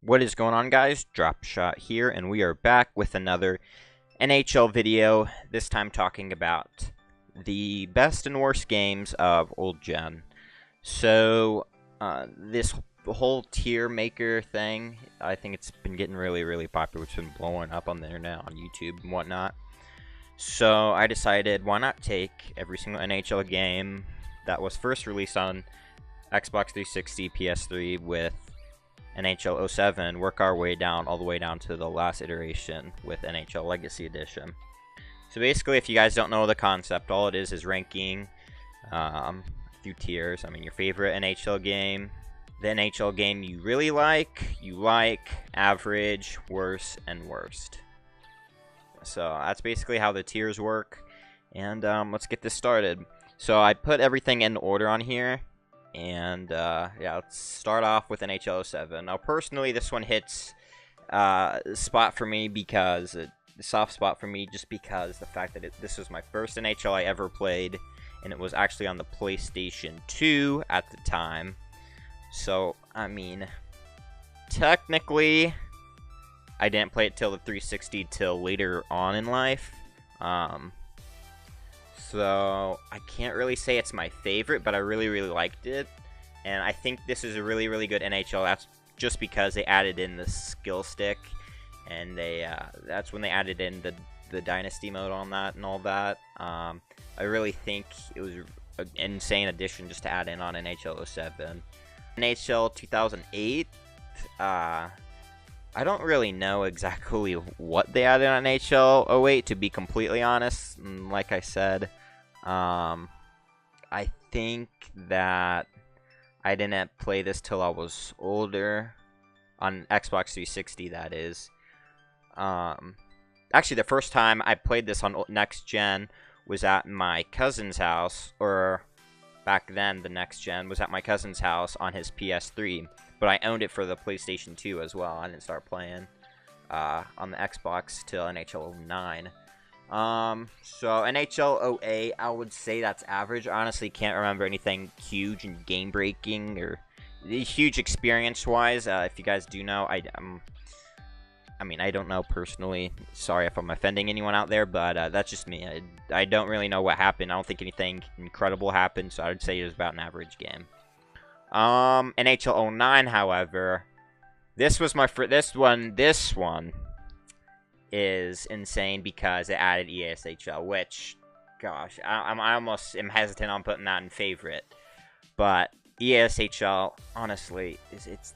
What is going on, guys? Dropshot here, and we are back with another NHL video, this time talking about the best and worst games of old gen. So, this whole tier maker thing, I think it's been getting really popular. It's been blowing up on the internet, on YouTube and whatnot. So, I decided, why not take every single NHL game that was first released on Xbox 360, PS3 with NHL 07, work our way down, all the way down to the last iteration with Nhl Legacy Edition. So basically, if you guys don't know the concept, all it is ranking through tiers. I mean, your favorite NHL game, the NHL game you really like, average, worse, and worst. So that's basically how the tiers work. And let's get this started. So I put everything in order on here. And, yeah, let's start off with NHL 07. Now, personally, this one hits spot for me because, the soft spot for me, just because the fact that this was my first NHL I ever played, and it was actually on the PlayStation 2 at the time. So, I mean, technically, I didn't play it till the 360 till later on in life. So, I can't really say it's my favorite, but I really liked it. And I think this is a really good NHL. That's just because they added in the skill stick. And that's when they added in the Dynasty mode on that and all that. I really think it was an insane addition just to add in on NHL 07. NHL 2008, I don't really know exactly what they added on NHL 08, to be completely honest. Like I said, I think that I didn't play this till I was older, on Xbox 360, that is. Actually, the first time I played this on Next Gen was at my cousin's house, or back then, the Next Gen was at my cousin's house on his PS3, but I owned it for the PlayStation 2 as well. I didn't start playing on the Xbox till NHL 09. So NHL 08, I would say that's average. I honestly can't remember anything huge and game-breaking or huge experience-wise. If you guys do know, I mean, I don't know personally. Sorry if I'm offending anyone out there, but that's just me. I don't really know what happened. I don't think anything incredible happened, so I would say it was about an average game. NHL 09, however, this was my this one is insane because it added ESHL, which, gosh, I almost am hesitant on putting that in favorite. But ESHL, honestly, it's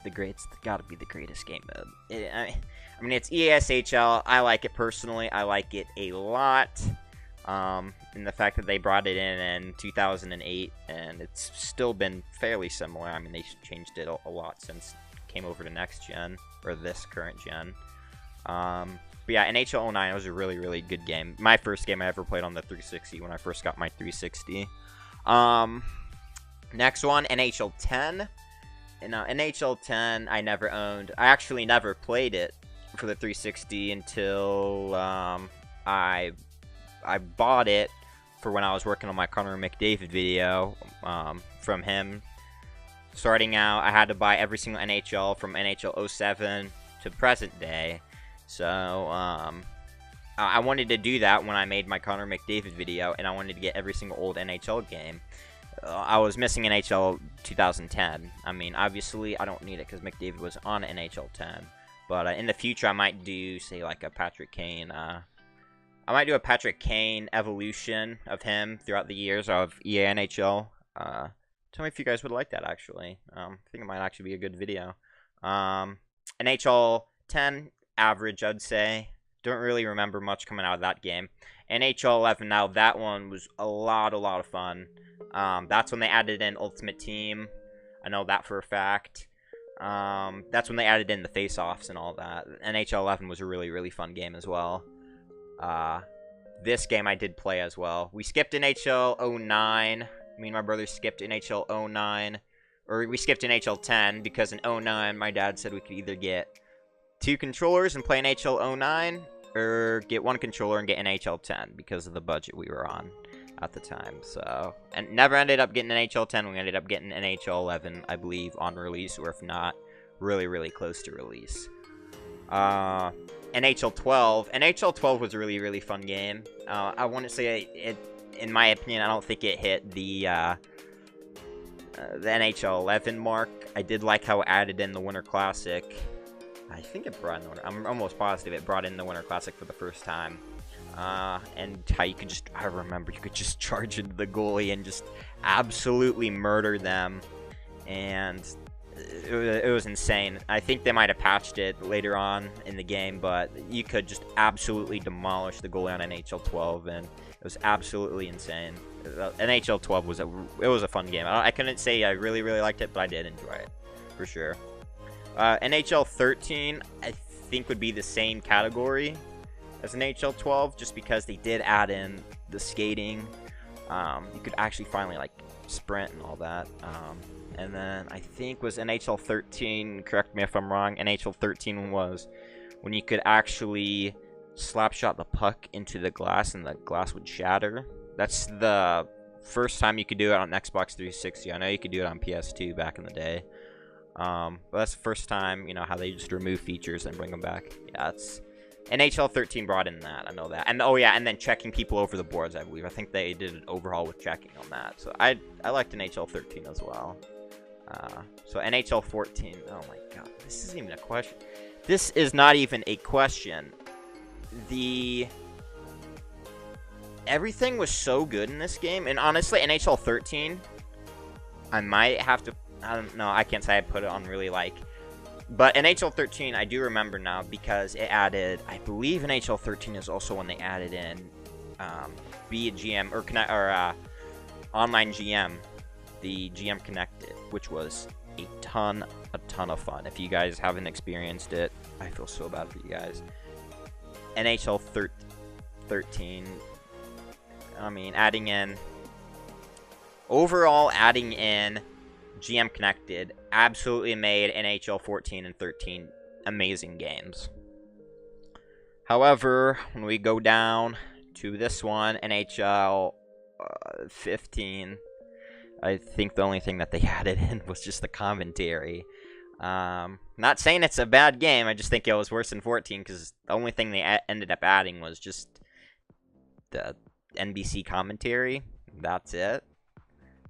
gotta be the greatest game mode. I mean, it's ESHL. I like it personally. I like it a lot. And the fact that they brought it in 2008, and it's still been fairly similar. I mean, they changed it a lot since it came over to next gen, or this current gen. But yeah, NHL 09 was a really good game. My first game I ever played on the 360 when I first got my 360. Next one, NHL 10. And NHL 10 I never owned. I actually never played it for the 360 until I bought it for when I was working on my Connor McDavid video from him. Starting out, I had to buy every single NHL from NHL 07 to present day. So, I wanted to do that when I made my Connor McDavid video, and I wanted to get every single old NHL game. I was missing NHL 2010. I mean, obviously, I don't need it because McDavid was on NHL 10. But in the future, I might do, say, like a Patrick Kane. I might do a Patrick Kane evolution of him throughout the years of EA NHL. Tell me if you guys would like that, actually. I think it might actually be a good video. NHL 10... average, I'd say. Don't really remember much coming out of that game. NHL 11, now that one was a lot of fun. That's when they added in Ultimate Team. I know that for a fact. That's when they added in the face-offs and all that. NHL 11 was a really fun game as well. This game I did play as well. We skipped NHL 09. Me and my brother skipped NHL 09. Or we skipped NHL 10 because in 09 my dad said we could either get 2 controllers and play NHL 09, or get 1 controller and get NHL 10 because of the budget we were on at the time. So, and never ended up getting NHL 10. We ended up getting NHL 11, I believe, on release, or if not, really, really close to release. NHL 12. NHL 12 was a really, really fun game. I want to say it, in my opinion, I don't think it hit the NHL 11 mark. I did like how it added in the Winter Classic. I think it brought in the Winter... I'm almost positive it brought in the Winter Classic for the first time. And how you could just... I remember you could just charge into the goalie and just absolutely murder them. And it was insane. I think they might have patched it later on in the game, but you could just absolutely demolish the goalie on NHL 12, and it was absolutely insane. NHL 12 was a fun game. I couldn't say I really, really liked it, but I did enjoy it, for sure. NHL 13, I think, would be the same category as NHL 12, just because they did add in the skating. You could actually finally, like, sprint and all that. And then I think was NHL 13, correct me if I'm wrong, NHL 13 was when you could actually slap shot the puck into the glass and the glass would shatter. That's the first time you could do it on Xbox 360. I know you could do it on PS2 back in the day. But that's the first time, you know, how they just remove features and bring them back. Yeah, it's... NHL 13 brought in that, I know that. And oh yeah, and then checking people over the boards, I believe. I think they did an overhaul with checking on that. So I liked NHL 13 as well. So NHL 14, oh my god, this isn't even a question. This is not even a question. Everything was so good in this game, and honestly, NHL 13, I might have to, I don't know, I can't say I put it on really, like, but NHL 13, I do remember now, because it added, I believe NHL 13 is also when they added in, be a GM, or online GM, the GM Connected, which was a ton of fun. If you guys haven't experienced it, I feel so bad for you guys. NHL 13, I mean, adding in GM Connected absolutely made NHL 14 and 13 amazing games. However, when we go down to this one, NHL 15, I think the only thing that they added in was just the commentary. Not saying it's a bad game, I just think it was worse than 14, because the only thing they ended up adding was just the NBC commentary. That's it.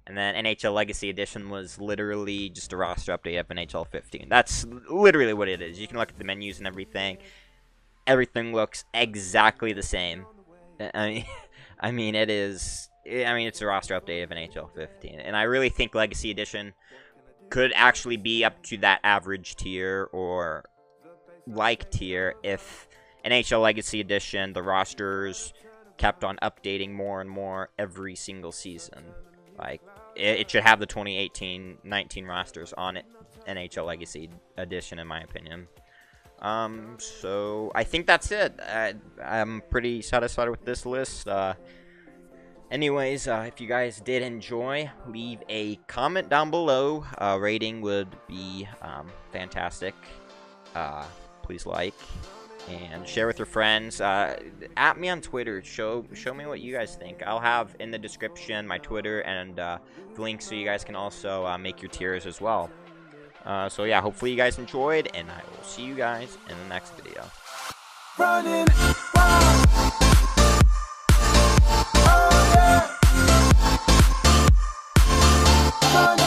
And then NHL Legacy Edition was literally just a roster update of NHL 15. That's literally what it is. You can look at the menus and everything. Everything looks exactly the same. I mean, it is... I mean, it's a roster update of NHL 15. And I really think Legacy Edition could actually be up to that average tier or like tier if NHL Legacy Edition, the rosters kept on updating more and more every single season. Like, it should have the 2018-19 rosters on it, NHL Legacy Edition, in my opinion. So I think that's it. I'm pretty satisfied with this list. Anyways, if you guys did enjoy, leave a comment down below. Rating would be fantastic. Please like and share with your friends. At me on Twitter. Show me what you guys think. I'll have in the description my Twitter and the link so you guys can also make your tiers as well. So yeah, hopefully you guys enjoyed, and I will see you guys in the next video. Running wild. Oh, yeah.